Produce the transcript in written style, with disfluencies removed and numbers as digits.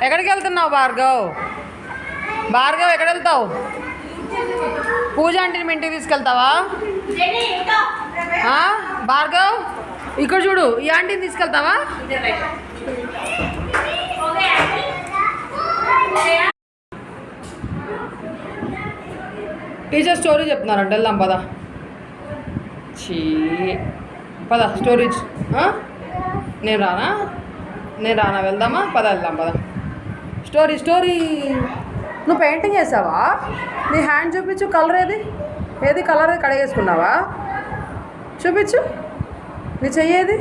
ఎక్కడికి వెళ్తున్నావు భార్గవ్? భార్గవ్ ఎక్కడ వెళ్తావు? పూజ ఆంటీని మీ ఇంటికి తీసుకెళ్తావా? భార్గవ్ ఇక్కడ చూడు, ఈ ఆంటీని తీసుకెళ్తావా? టీచర్ స్టోరీ చెప్తున్నారంట, వెళ్దాం పద. పద స్టోరీ. నేను రానా వెళ్దామా? వెళ్దాం పద. స్టోరీ. నువ్వు పెయింటింగ్ వేసావా? నీ హ్యాండ్ చూపించు. కలర్ ఏది కలర్ కడిగేసుకున్నావా? చూపించు నీ చెయ్యేది.